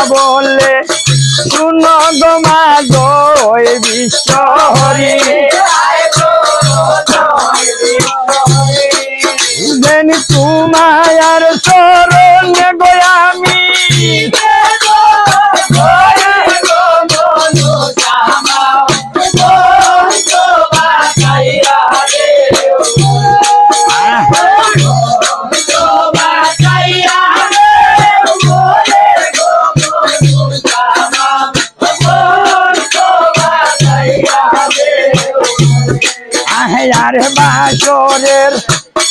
বলে শুনো গো মা গো বিশ্ব হরি যেন তোমার চরণে গো আমি আর বাসরের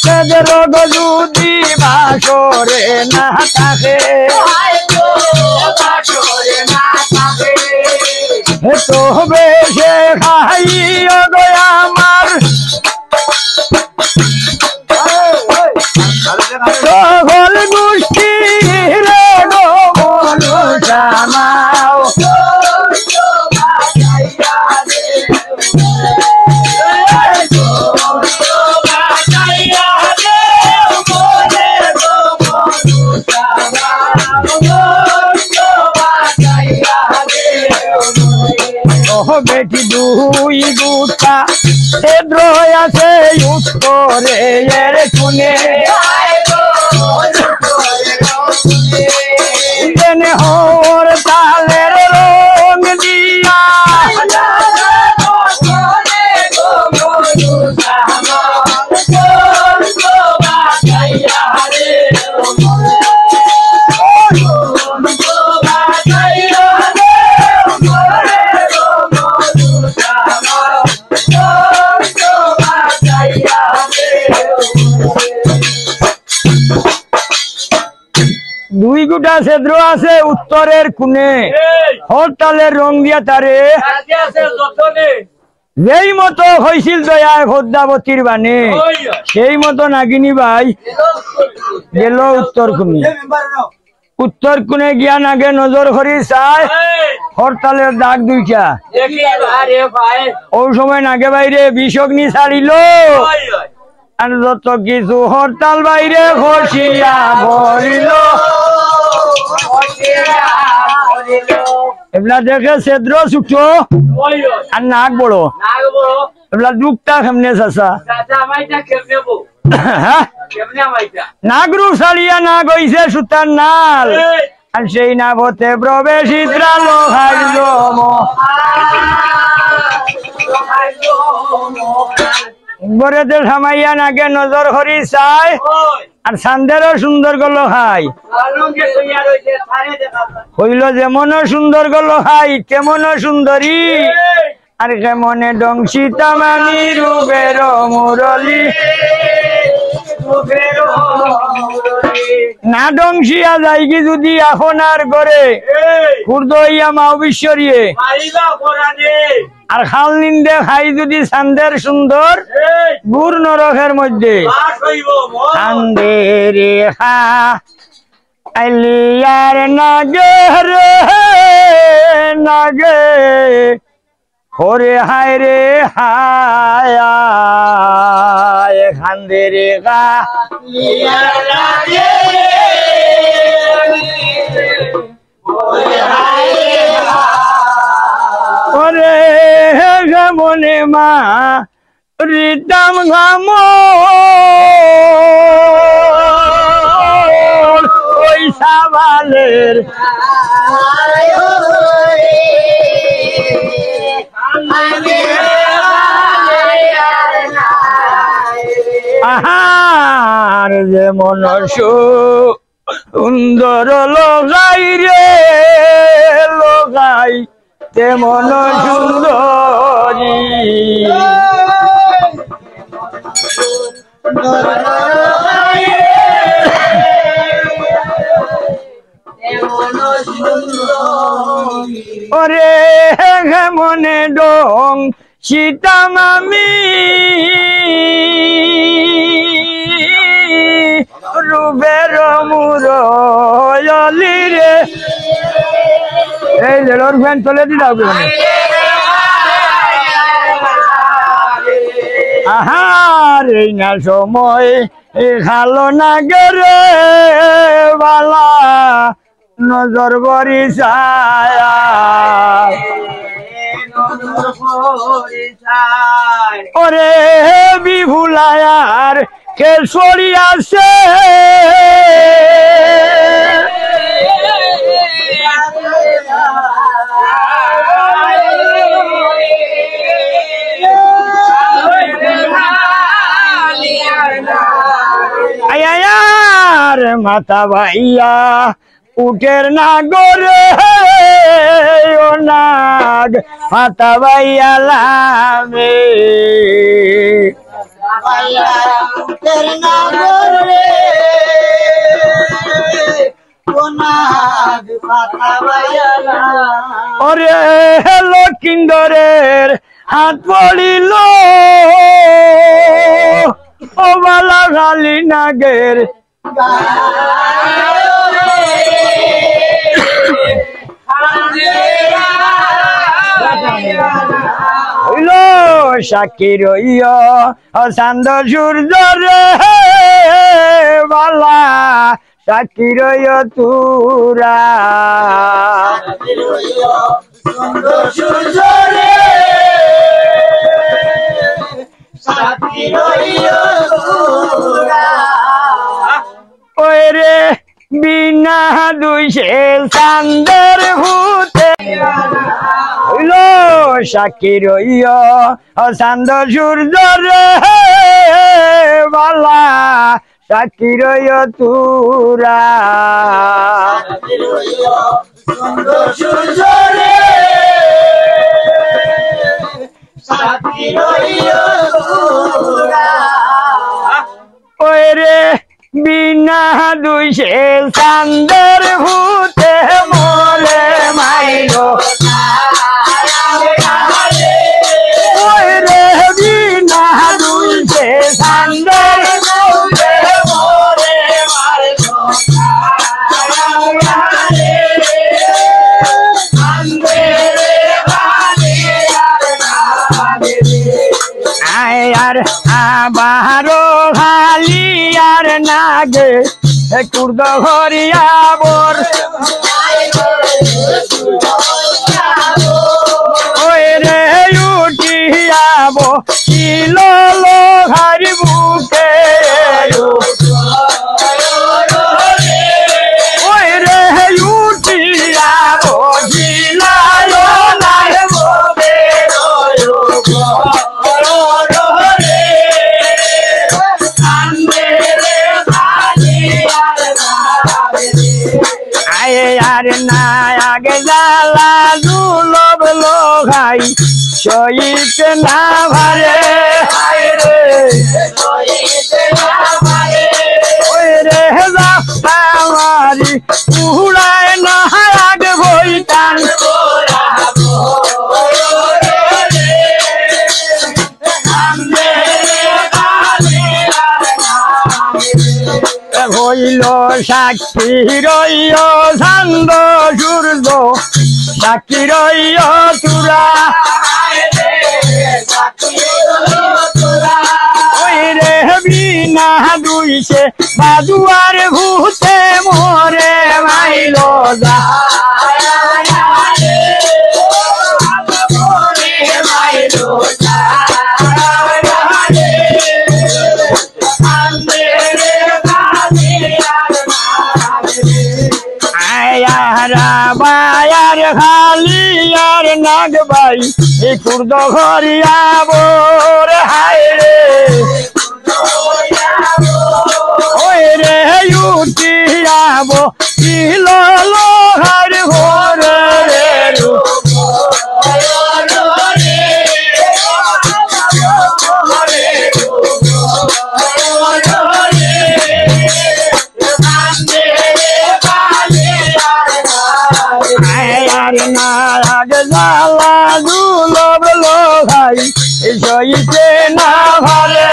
সেদের যদি বাসরে না থাকে তবে সে খাই গো আমার সকল গোষ্ঠী রে গো জানাও বেটি দুই দুটা সেদ্র আছে উত্তরে এর শুনে হর তালের রং দিয়া দুই গুটা সেদ্র আছে উত্তরের কোণে হরতালের রং দিয়া তারে যেই মতো হয়েছিল দয়ায় পদ্মাবতীর বানে সেই মতো নাগিনী ভাই গেল উত্তর কোণে উত্তর কোণে গিয়া নাগে নজর করি চায় হরতালের দাগ দুইটা ওই সময় নাগে বাইরে বিষগ্নি ছাড়িল আর যত কিছু হরতাল বাইরে খসিয়া ভরিল এগুলা দেখে সেদ্র ছুটো আর নাক বড় এগুলা দুঃখটা কেমনে চাচা নাগরু ছাড়িয়া না গইছে সুতার নাল আর সেই নাভতে প্রবেশিত গড়েতে সামাইয়া নাগে নজর করি চায় আর সান্দেরও সুন্দর গল খাই হইল যেমনও সুন্দর গল খাই তেমনও সুন্দরী আর কেমনে ডংসিতা মানি রূপের মুরলী না ডংসিয়া যাই কি যদি আপনার ঘরে কুর্দ হইয়া মাও বিশ্বরিয়ে আর খাল নিন্দে খাই যদি সান্দের সুন্দর গুড় নরকের মধ্যে সান্দের খা আলিয়ার নাগে রে নাগে হরে হায় রে হায় খান্দের গা ওরে মনে মা রিতাম ঘাম ওই সাবালের আহার যেমন সুন্দর লগাই রে লগাই তেমন সুন্দরী ওরে মনে ডো রং সীতাম আমি রূপের মুরলি রে এই লেলোর ফ্যান চলে দিল আহার এই না সময় খালো না গেরে বালা নজর বরি ছায়া ওরে বিভুলায়ার কেশরী আছে আয়ার মাতা ভাইয়া উঠের না গরে ও নাগ মাতা ভাইয়া লামে উঠের না গরে ও নাগ মাতা ভাইয়া ওরে লক্ষিন্দরের হাত পড়িল ও বালা খালি নাগের হইল সাক্ষী রইয় চান্দ সূর্য রে বালা সাক্ষী রইয় তুরা সূর্য রে সাক্ষী রইয় তুরা ওই রে বিনা দুইশে চান্দের ভূতে হইল সাক্ষী রইয় চান্দ সূর্য রে বালা সাক্ষী রইয় তুরা সূর্য রে সাক্ষী রইয় তুরা ওই রে বিনা দুইশে চান্দের ভূতে মরে মাইল ওই রে বিনা দুইশে চান্দের ভূতে মরে মাইল আয়ার আবারো খালি আর নাগে কুর্দ হরিয়াবর ওই রে উঠিয়াব কিল লোহার বুকে ওই রে উঠিয়াব কিলা লোহার বুকে আর না আগে জ্বালা দুলব লোহাই সহিত না ভারে ওই রে জাফারি উড়ায় না আগে বইটান হইল সাক্ষী রইয় চান্দ সূর্য সাক্ষী রইয় তুরা ওই রে বিনা দুইশে বাজুয়ার ভূতে মোরে মাইল যা বায়ার খালি আর নাগ ভাই কুর্দ হরিয়াবর হায় রে ওই রে উঠিয়াব কিল লোহার ভোরে রে আর না জ্বালা দুলব ভাই সইতে না ভারে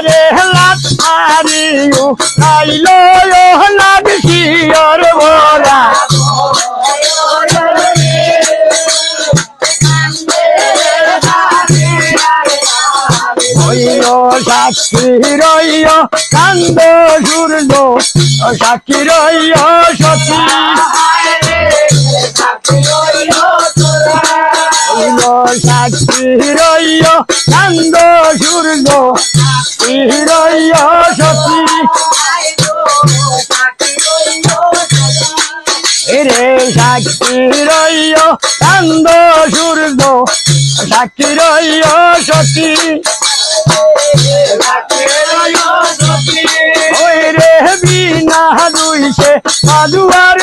রে লাত মারিও আইলো লাগছি ওর ভরা সাক্ষী রইয় কান্দ সূর্য সাক্ষী রইয় সতী সাক্ষী রইয় কান্দ সূর্য রইয় সতী রে সাক্ষী রইয় কান্দ সূর্য সাক্ষী রইয় সতী ওই রে বিনা দুইছে মাদুয়ার